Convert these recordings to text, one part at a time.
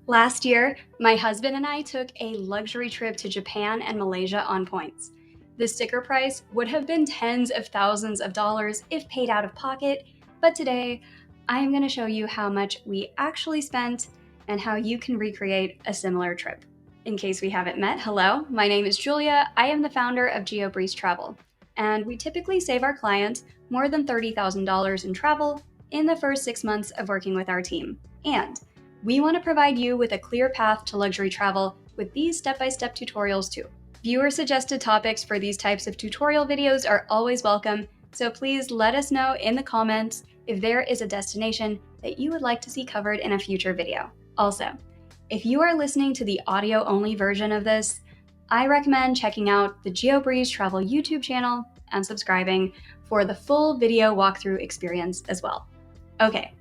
Last year, my husband and I took a luxury trip to Japan and Malaysia on points. The sticker price would have been tens of thousands of dollars if paid out of pocket, but today I am going to show you how much we actually spent and how you can recreate a similar trip. In case we haven't met, hello, my name is Julia. I am the founder of GeoBreeze Travel, and we typically save our clients more than $30,000 in travel in the first 6 months of working with our team. And we want to provide you with a clear path to luxury travel with these step-by-step tutorials too. Viewer-suggested topics for these types of tutorial videos are always welcome, so please let us know in the comments if there is a destination that you would like to see covered in a future video. Also, if you are listening to the audio-only version of this, I recommend checking out the GeoBreeze Travel YouTube channel and subscribing for the full video walkthrough experience as well. Okay.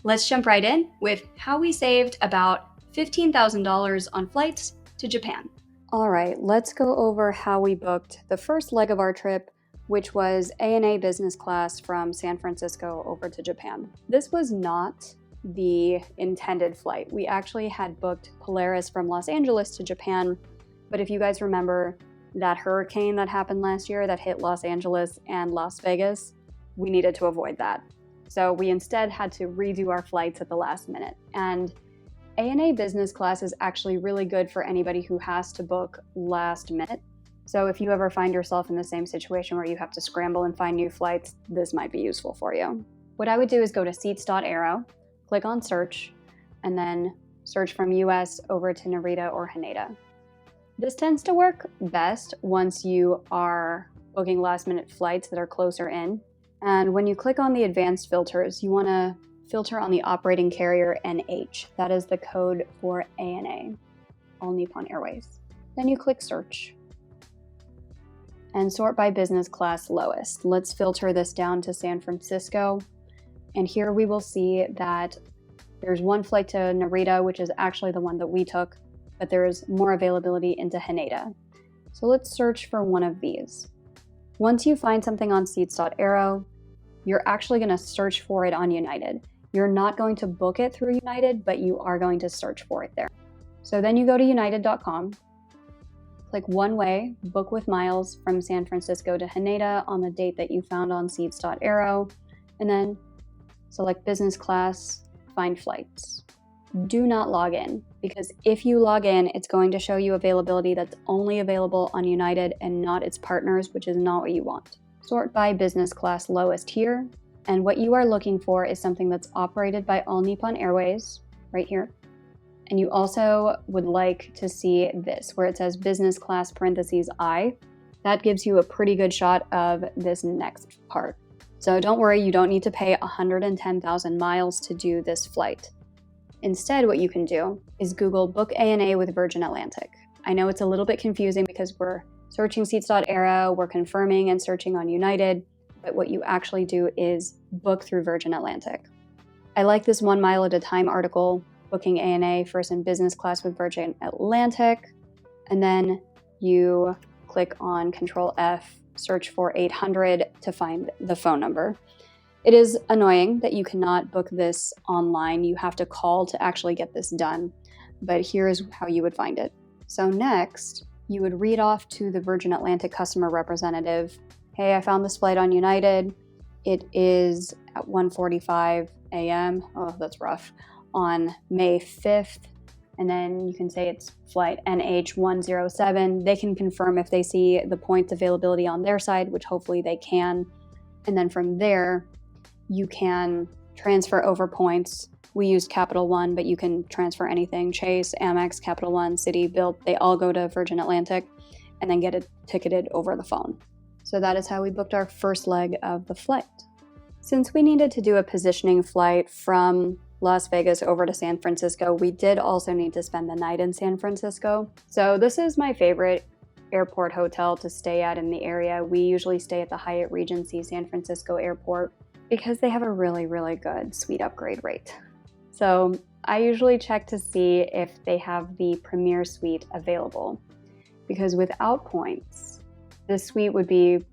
Let's jump right in with how we saved about $15,000 on flights to Japan. All right, let's go over how we booked the first leg of our trip, which was ANA business class from San Francisco over to Japan. This was not the intended flight. We actually had booked Polaris from Los Angeles to Japan, but if you guys remember that hurricane that happened last year that hit Los Angeles and Las Vegas, we needed to avoid that. So we instead had to redo our flights at the last minute. And ANA business class is actually really good for anybody who has to book last minute. So if you ever find yourself in the same situation where you have to scramble and find new flights, this might be useful for you. What I would do is go to seats.aero, click on search, and then search from US over to Narita or Haneda. This tends to work best once you are booking last minute flights that are closer in. And when you click on the advanced filters, you want to filter on the operating carrier NH. That is the code for ANA, All Nippon Airways. Then you click search and sort by business class lowest. Let's filter this down to San Francisco. And here we will see that there's one flight to Narita, which is actually the one that we took, but there is more availability into Haneda. So let's search for one of these. Once you find something on seats.aero, you're actually going to search for it on United. You're not going to book it through United, but you are going to search for it there. So then you go to united.com, click one way, book with miles from San Francisco to Haneda on the date that you found on seats.aero, and then select business class, find flights. Do not log in, because if you log in, it's going to show you availability that's only available on United and not its partners, which is not what you want. Sort by business class lowest here, and what you are looking for is something that's operated by All Nippon Airways, right here. And you also would like to see this, where it says business class parentheses I. That gives you a pretty good shot of this next part. So don't worry, you don't need to pay 110,000 miles to do this flight. Instead, what you can do is Google Book ANA with Virgin Atlantic. I know it's a little bit confusing because we're searching seats.aero, we're confirming and searching on United, but what you actually do is book through Virgin Atlantic. I like this 1 mile at a time article, booking ANA first in business class with Virgin Atlantic, and then you click on Control F, search for 800 to find the phone number. It is annoying that you cannot book this online. You have to call to actually get this done, but here is how you would find it. So next, you would read off to the Virgin Atlantic customer representative, hey, I found this flight on United. It is at 1:45 a.m. Oh, that's rough. On May 5th. And then you can say it's flight NH107. They can confirm if they see the points availability on their side, which hopefully they can. And then from there, you can transfer over points. We used Capital One, but you can transfer anything. Chase, Amex, Capital One, Citi, Bilt, they all go to Virgin Atlantic and then get it ticketed over the phone. So that is how we booked our first leg of the flight. Since we needed to do a positioning flight from Las Vegas over to San Francisco, we did also need to spend the night in San Francisco. So this is my favorite airport hotel to stay at in the area. We usually stay at the Hyatt Regency San Francisco Airport because they have a really, really good suite upgrade rate. So I usually check to see if they have the Premier Suite available, because without points, this suite would be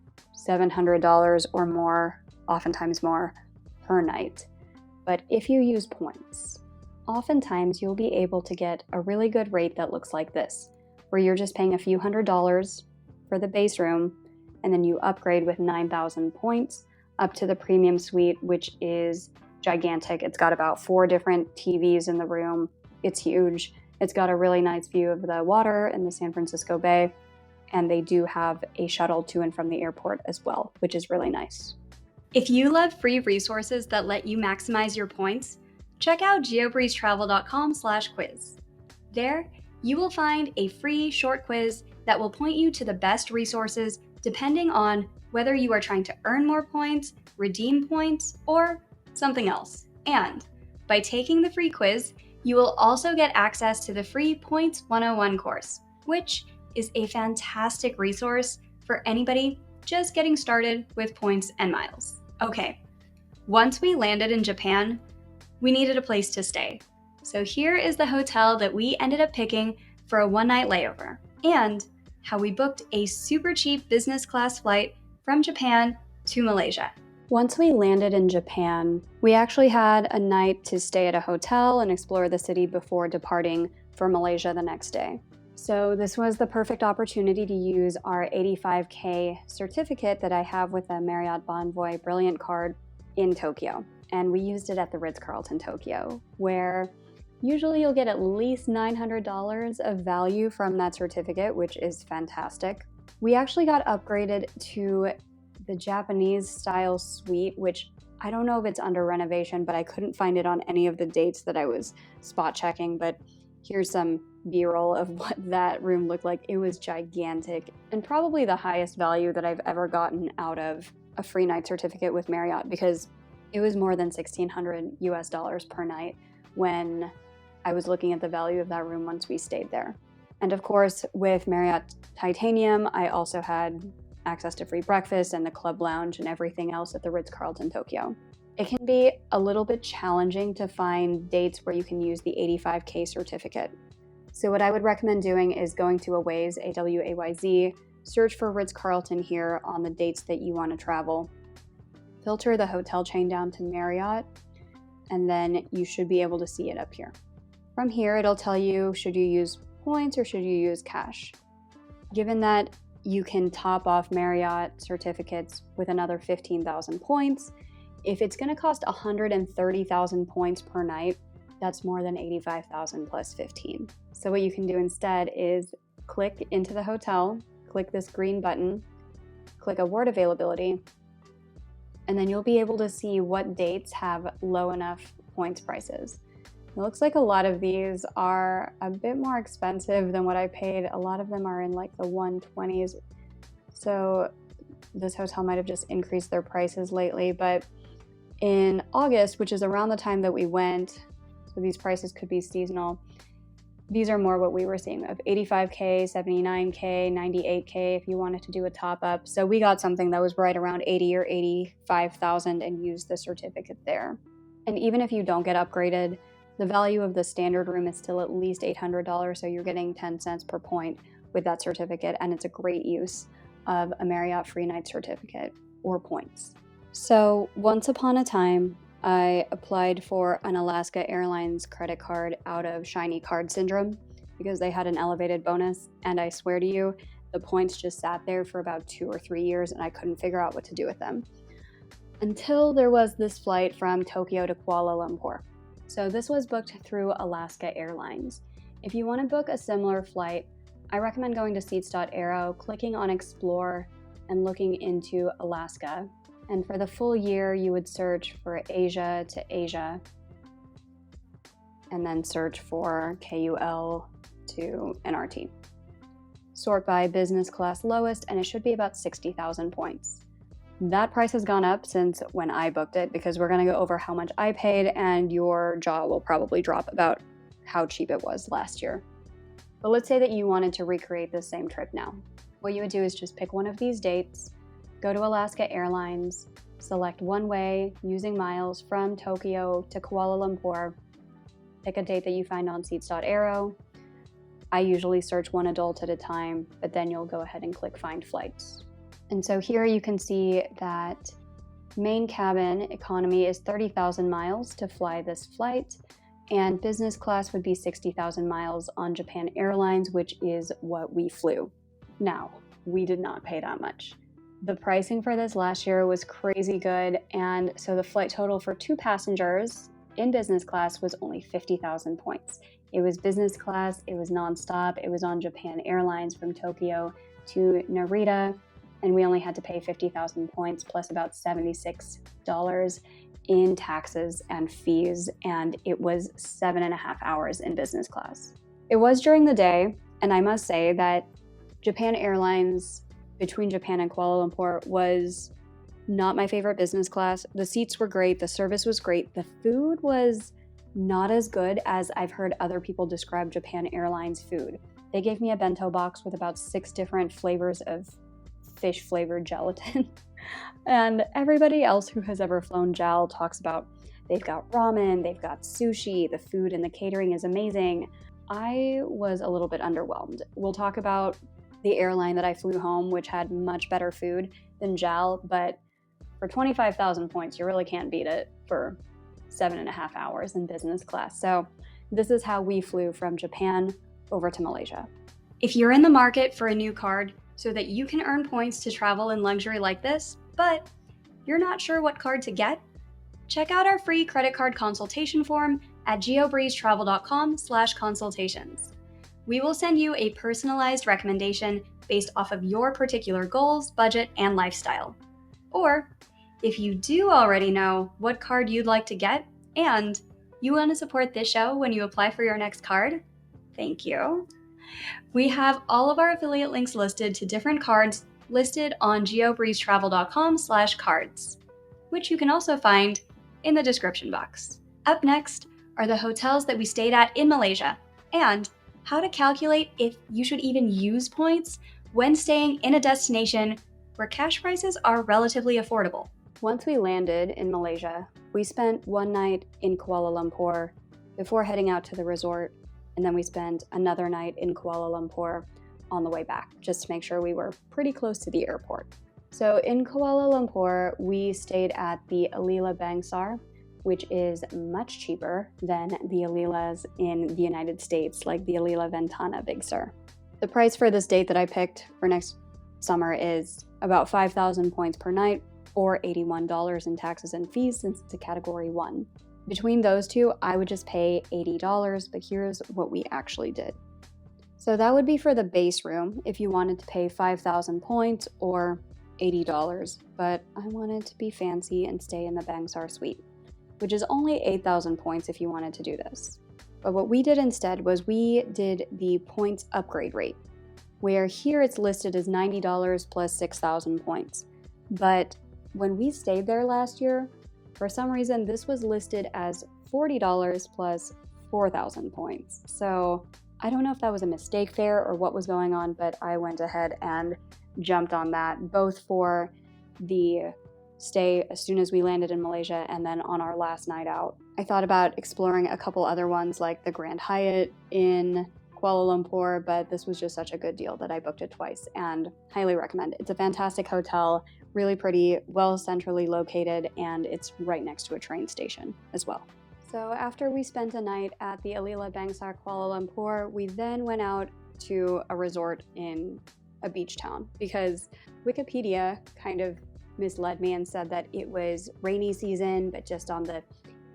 $700 or more, oftentimes more, per night. But if you use points, oftentimes you'll be able to get a really good rate that looks like this, where you're just paying a few $100s for the base room, and then you upgrade with 9,000 points up to the premium suite, which is gigantic. It's got about 4 different TVs in the room. It's huge. It's got a really nice view of the water in the San Francisco Bay, and they do have a shuttle to and from the airport as well, which is really nice. If you love free resources that let you maximize your points, check out geobreezetravel.com/quiz. There, you will find a free short quiz that will point you to the best resources depending on whether you are trying to earn more points, redeem points, or something else. And by taking the free quiz, you will also get access to the free Points 101 course, which is a fantastic resource for anybody just getting started with points and miles. Okay, once we landed in Japan, we needed a place to stay. So here is the hotel that we ended up picking for a one-night layover, and how we booked a super cheap business class flight from Japan to Malaysia. Once we landed in Japan, we actually had a night to stay at a hotel and explore the city before departing for Malaysia the next day. So this was the perfect opportunity to use our 85K certificate that I have with the Marriott Bonvoy Brilliant card in Tokyo. And we used it at the Ritz-Carlton Tokyo, where usually you'll get at least $900 of value from that certificate, which is fantastic. We actually got upgraded to the Japanese style suite, which I don't know if it's under renovation, but I couldn't find it on any of the dates that I was spot checking. But here's some B-roll of what that room looked like. It was gigantic and probably the highest value that I've ever gotten out of a free night certificate with Marriott, because it was more than $1,600 per night when I was looking at the value of that room once we stayed there. And of course, with Marriott Titanium, I also had access to free breakfast and the club lounge and everything else at the Ritz-Carlton Tokyo. It can be a little bit challenging to find dates where you can use the 85K certificate. So what I would recommend doing is going to Awayz, AWAYZ, search for Ritz-Carlton here on the dates that you want to travel. Filter the hotel chain down to Marriott, and then you should be able to see it up here. From here, it'll tell you should you use points or should you use cash. Given that you can top off Marriott certificates with another 15,000 points, if it's going to cost 130,000 points per night, that's more than 85,000 plus 15. So what you can do instead is click into the hotel, click this green button, click award availability, and then you'll be able to see what dates have low enough points prices. It looks like a lot of these are a bit more expensive than what I paid. A lot of them are in like the 120s. So this hotel might have just increased their prices lately, but in August, which is around the time that we went, so these prices could be seasonal, these are more what we were seeing of 85K, 79K, 98K if you wanted to do a top up. So we got something that was right around 80 or 85,000 and used the certificate there. And even if you don't get upgraded, the value of the standard room is still at least $800, so you're getting 10 cents per point with that certificate, and it's a great use of a Marriott free night certificate or points. So once upon a time, I applied for an Alaska Airlines credit card out of shiny card syndrome because they had an elevated bonus, and I swear to you, the points just sat there for about 2 or 3 years and I couldn't figure out what to do with them. Until there was this flight from Tokyo to Kuala Lumpur. So this was booked through Alaska Airlines. If you want to book a similar flight, I recommend going to seats.aero, clicking on Explore, and looking into Alaska. And for the full year, you would search for Asia to Asia, and then search for KUL to NRT. Sort by business class lowest, and it should be about 60,000 points. That price has gone up since when I booked it, because we're going to go over how much I paid, and your jaw will probably drop about how cheap it was last year. But let's say that you wanted to recreate this same trip now. What you would do is just pick one of these dates, go to Alaska Airlines, select one way using miles from Tokyo to Kuala Lumpur, pick a date that you find on seats.aero. I usually search one adult at a time, but then you'll go ahead and click Find Flights. And so here you can see that main cabin economy is 30,000 miles to fly this flight. and business class would be 60,000 miles on Japan Airlines, which is what we flew. Now, we did not pay that much. The pricing for this last year was crazy good, and so the flight total for 2 passengers in business class was only 50,000 points. It was business class, it was nonstop, it was on Japan Airlines from Tokyo to Narita, and we only had to pay 50,000 points plus about $76 in taxes and fees, and it was 7.5 hours in business class. It was during the day, and I must say that Japan Airlines between Japan and Kuala Lumpur was not my favorite business class. The seats were great, the service was great, the food was not as good as I've heard other people describe Japan Airlines food. They gave me a bento box with about 6 different flavors of fish flavored gelatin. And everybody else who has ever flown JAL talks about they've got ramen, they've got sushi, the food and the catering is amazing. I was a little bit underwhelmed. We'll talk about the airline that I flew home, which had much better food than JAL, but for 25,000 points, you really can't beat it for 7.5 hours in business class. So this is how we flew from Japan over to Malaysia. If you're in the market for a new card so that you can earn points to travel in luxury like this, but you're not sure what card to get, check out our free credit card consultation form at geobreezetravel.com/consultations. We will send you a personalized recommendation based off of your particular goals, budget, and lifestyle. Or if you do already know what card you'd like to get and you want to support this show when you apply for your next card, thank you. We have all of our affiliate links listed to different cards listed on geobreezetravel.com/cards, which you can also find in the description box. Up next are the hotels that we stayed at in Malaysia and how to calculate if you should even use points when staying in a destination where cash prices are relatively affordable. Once we landed in Malaysia, we spent one night in Kuala Lumpur before heading out to the resort, and then we spent another night in Kuala Lumpur on the way back, just to make sure we were pretty close to the airport. So in Kuala Lumpur, we stayed at the Alila Bangsar, which is much cheaper than the Alilas in the United States, like the Alila Ventana Big Sur. The price for this date that I picked for next summer is about 5,000 points per night, or $81 in taxes and fees since it's a Category 1. Between those two, I would just pay $80, but here's what we actually did. So that would be for the base room if you wanted to pay 5,000 points or $80, but I wanted to be fancy and stay in the Bangsar suite, which is only 8,000 points if you wanted to do this. But what we did instead was we did the points upgrade rate, where here it's listed as $90 plus 6,000 points. But when we stayed there last year, for some reason this was listed as $40 plus 4,000 points. So I don't know if that was a mistake there or what was going on, but I went ahead and jumped on that, both for the stay as soon as we landed in Malaysia and then on our last night out. I thought about exploring a couple other ones like the Grand Hyatt in Kuala Lumpur, but this was just such a good deal that I booked it twice and highly recommend it. It's a fantastic hotel, really pretty, well centrally located, and it's right next to a train station as well. So after we spent a night at the Alila Bangsar Kuala Lumpur, we then went out to a resort in a beach town because Wikipedia kind of misled me and said that it was rainy season, but just on the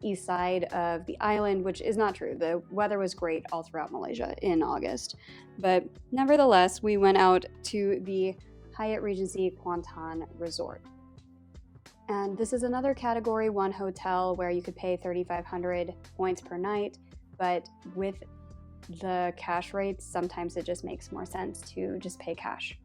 east side of the island, which is not true. The weather was great all throughout Malaysia in August. But nevertheless, we went out to the Hyatt Regency Kuantan Resort. And this is another Category 1 hotel where you could pay 3,500 points per night, but with the cash rates, sometimes it just makes more sense to just pay cash.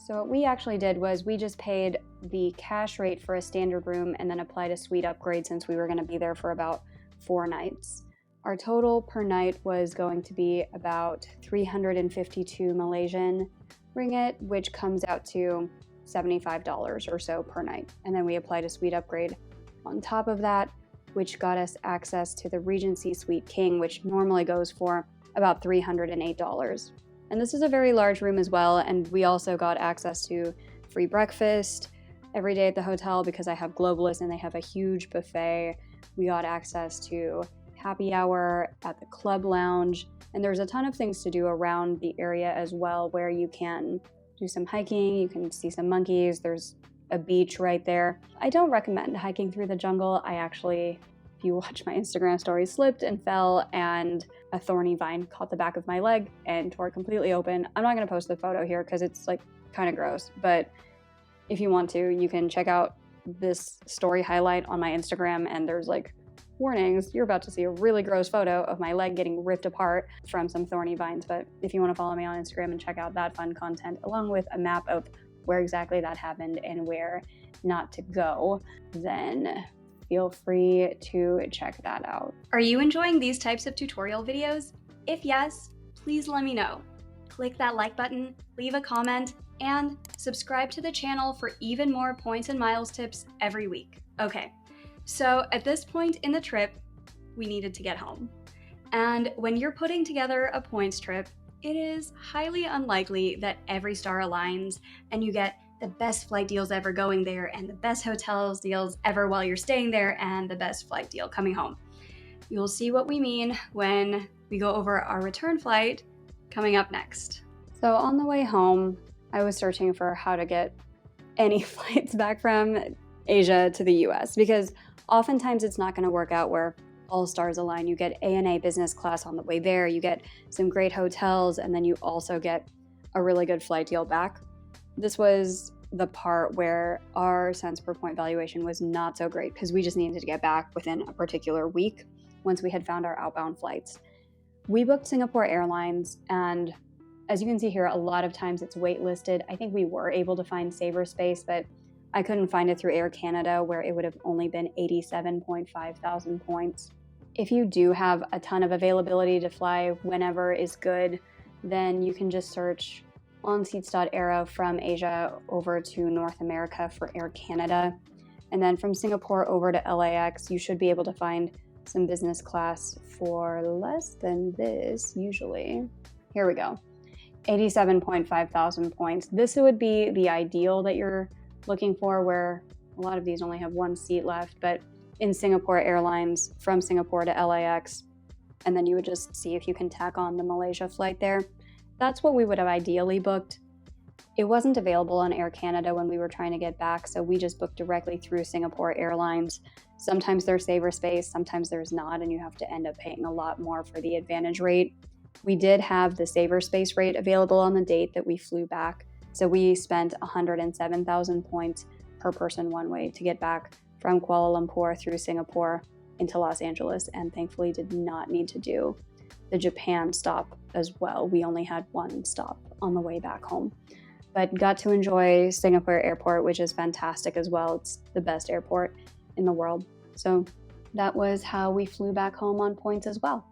So what we actually did was we just paid the cash rate for a standard room and then applied a suite upgrade since we were going to be there for about 4 nights. Our total per night was going to be about 352 Malaysian ringgit, which comes out to $75 or so per night. And then we applied a suite upgrade on top of that, which got us access to the Regency Suite King, which normally goes for about $308. And this is a very large room as well, and we also got access to free breakfast every day at the hotel because I have Globalist and they have a huge buffet. We got access to happy hour at the club lounge, and there's a ton of things to do around the area as well, where you can do some hiking, you can see some monkeys, there's a beach right there. I don't recommend hiking through the jungle. I actually, if you watch my Instagram story, slipped and fell, and a thorny vine caught the back of my leg and tore it completely open. I'm not gonna post the photo here because it's like kind of gross, but if you want to, you can check out this story highlight on my Instagram, and there's like warnings. You're about to see a really gross photo of my leg getting ripped apart from some thorny vines. But if you want to follow me on Instagram and check out that fun content, along with a map of where exactly that happened and where not to go, then feel free to check that out. Are you enjoying these types of tutorial videos? If yes, please let me know. Click that like button, leave a comment, and subscribe to the channel for even more points and miles tips every week. Okay, so at this point in the trip, we needed to get home. And when you're putting together a points trip, it is highly unlikely that every star aligns and you get the best flight deals ever going there and the best hotels deals ever while you're staying there and the best flight deal coming home. You'll see what we mean when we go over our return flight coming up next. So on the way home, I was searching for how to get any flights back from Asia to the US, because oftentimes it's not going to work out where all stars align. You get ANA business class on the way there, you get some great hotels, and then you also get a really good flight deal back. This was the part where our cents per point valuation was not so great because we just needed to get back within a particular week once we had found our outbound flights. We booked Singapore Airlines, and as you can see here, a lot of times it's waitlisted. I think we were able to find saver space, but I couldn't find it through Air Canada, where it would have only been 87.5 thousand points. If you do have a ton of availability to fly whenever is good, then you can just search on seats.aero from Asia over to North America for Air Canada. And then from Singapore over to LAX, you should be able to find some business class for less than this usually. Here we go. 87.5 thousand points. This would be the ideal that you're looking for, where a lot of these only have one seat left, but in Singapore Airlines from Singapore to LAX, and then you would just see if you can tack on the Malaysia flight there. That's what we would have ideally booked. It wasn't available on Air Canada when we were trying to get back, so we just booked directly through Singapore Airlines. Sometimes there's saver space, sometimes there's not, and you have to end up paying a lot more for the advantage rate. We did have the saver space rate available on the date that we flew back, so we spent 107,000 points per person one way to get back from Kuala Lumpur through Singapore into Los Angeles, and thankfully did not need to do the Japan stop as well. We only had one stop on the way back home, but got to enjoy Singapore Airport, which is fantastic as well. It's the best airport in the world. So that was how we flew back home on points as well.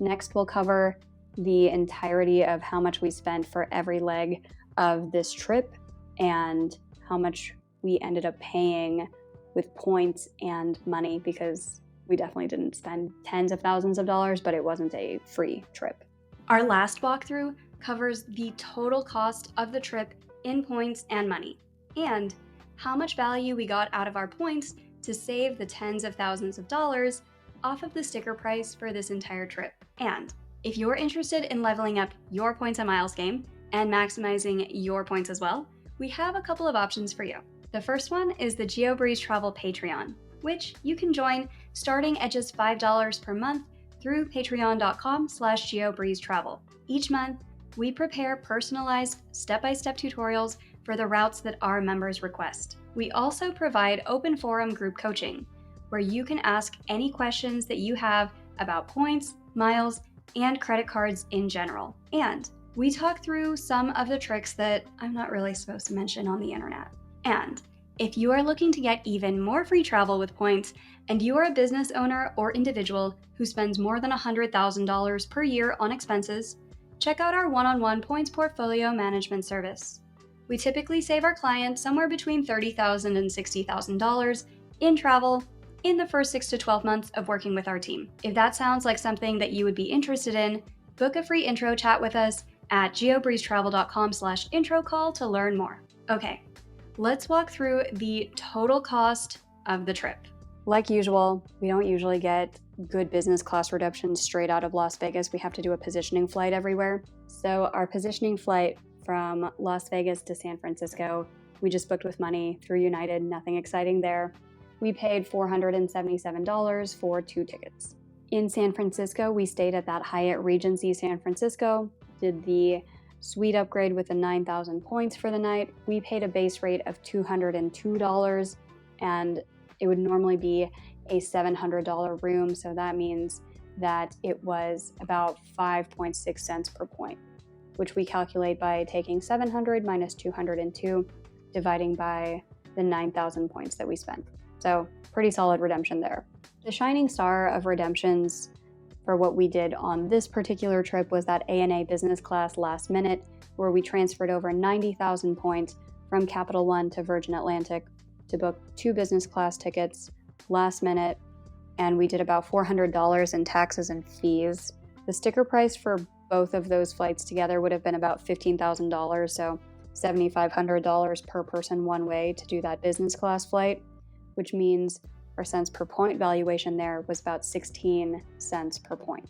Next, we'll cover the entirety of how much we spent for every leg of this trip and how much we ended up paying with points and money, because we definitely didn't spend tens of thousands of dollars, but it wasn't a free trip. Our last walkthrough covers the total cost of the trip in points and money, and how much value we got out of our points to save the tens of thousands of dollars off of the sticker price for this entire trip. And if you're interested in leveling up your points and miles game and maximizing your points as well, we have a couple of options for you. The first one is the GeoBreeze Travel Patreon, which you can join starting at just $5 per month through patreon.com/geobreezetravel. Each month, we prepare personalized step-by-step tutorials for the routes that our members request. We also provide open forum group coaching, where you can ask any questions that you have about points, miles, and credit cards in general. And we talk through some of the tricks that I'm not really supposed to mention on the internet. And if you are looking to get even more free travel with points, and you are a business owner or individual who spends more than $100,000 per year on expenses, check out our one-on-one points portfolio management service. We typically save our clients somewhere between $30,000 and $60,000 in travel in the first 6 to 12 months of working with our team. If that sounds like something that you would be interested in, book a free intro chat with us at geobreezetravel.com/intro call to learn more. Okay, let's walk through the total cost of the trip. Like usual, we don't usually get good business class redemptions straight out of Las Vegas. We have to do a positioning flight everywhere. So our positioning flight from Las Vegas to San Francisco, we just booked with money through United, nothing exciting there. We paid $477 for 2 tickets. In San Francisco, we stayed at that Hyatt Regency San Francisco, did the suite upgrade with the 9,000 points for the night. We paid a base rate of $202, and it would normally be a $700 room, so that means that it was about 5.6 cents per point, which we calculate by taking 700 minus 202, dividing by the 9,000 points that we spent. So pretty solid redemption there. The shining star of redemptions for what we did on this particular trip was that ANA business class last minute, where we transferred over 90,000 points from Capital One to Virgin Atlantic to book 2 business class tickets last minute, and we did about $400 in taxes and fees. The sticker price for both of those flights together would have been about $15,000, so $7,500 per person one way to do that business class flight, which means our cents per point valuation there was about 16 cents per point.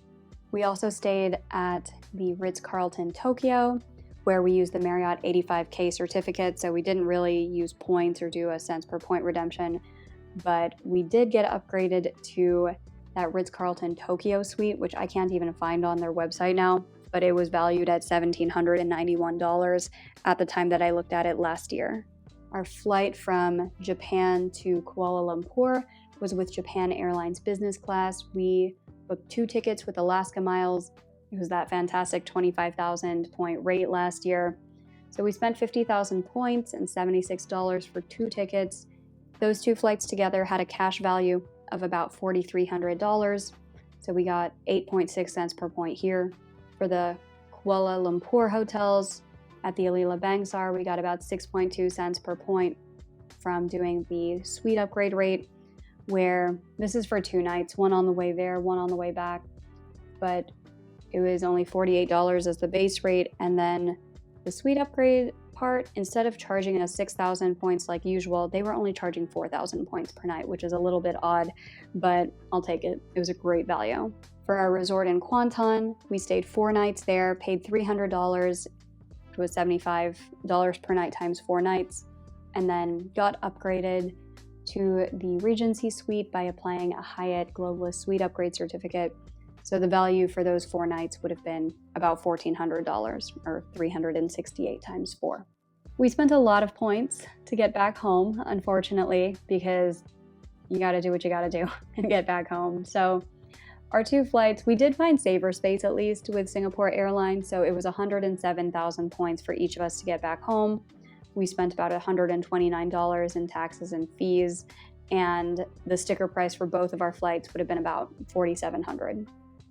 We also stayed at the Ritz-Carlton Tokyo, where we used the Marriott 85K certificate, so we didn't really use points or do a cents per point redemption, but we did get upgraded to that Ritz-Carlton Tokyo suite, which I can't even find on their website now, but it was valued at $1,791 at the time that I looked at it last year. Our flight from Japan to Kuala Lumpur was with Japan Airlines business class. We booked 2 tickets with Alaska Miles. It was that fantastic 25,000 point rate last year. So we spent 50,000 points and $76 for 2 tickets. Those 2 flights together had a cash value of about $4,300. So we got 8.6 cents per point here. For the Kuala Lumpur hotels, at the Alila Bangsar, we got about 6.2 cents per point from doing the suite upgrade rate, where this is for 2 nights, one on the way there, one on the way back, but it was only $48 as the base rate, and then the suite upgrade part, instead of charging us 6,000 points like usual, they were only charging 4,000 points per night, which is a little bit odd, but I'll take it. It was a great value. For our resort in Kuantan, we stayed 4 nights there, paid $300, which was $75 per night times 4 nights, and then got upgraded to the Regency suite by applying a Hyatt Globalist suite upgrade certificate. So the value for those 4 nights would have been about $1,400, or 368 times 4. We spent a lot of points to get back home, unfortunately, because you gotta do what you gotta do and get back home. So our 2 flights, we did find saver space at least with Singapore Airlines, so it was 107,000 points for each of us to get back home. We spent about $129 in taxes and fees, and the sticker price for both of our flights would have been about $4,700.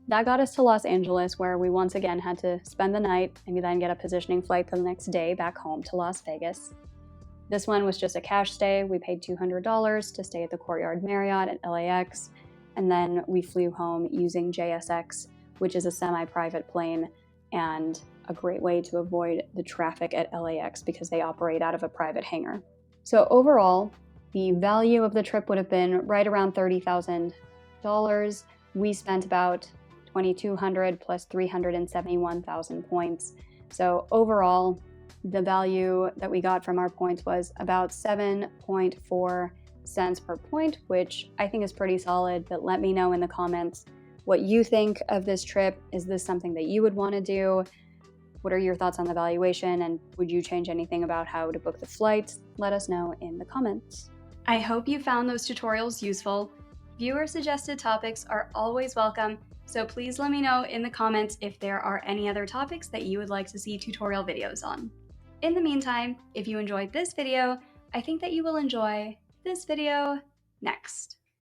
That got us to Los Angeles, where we once again had to spend the night and then get a positioning flight the next day back home to Las Vegas. This one was just a cash stay. We paid $200 to stay at the Courtyard Marriott at LAX, and then we flew home using JSX, which is a semi-private plane and a great way to avoid the traffic at LAX because they operate out of a private hangar. So overall, the value of the trip would have been right around $30,000. We spent about $2,200 plus 371,000 points. So overall, the value that we got from our points was about 7.4 cents per point, which I think is pretty solid, but let me know in the comments what you think of this trip. Is this something that you would want to do? What are your thoughts on the valuation, and would you change anything about how to book the flights? Let us know in the comments. I hope you found those tutorials useful. Viewer-suggested topics are always welcome, so please let me know in the comments if there are any other topics that you would like to see tutorial videos on. In the meantime, if you enjoyed this video, I think that you will enjoy this video next.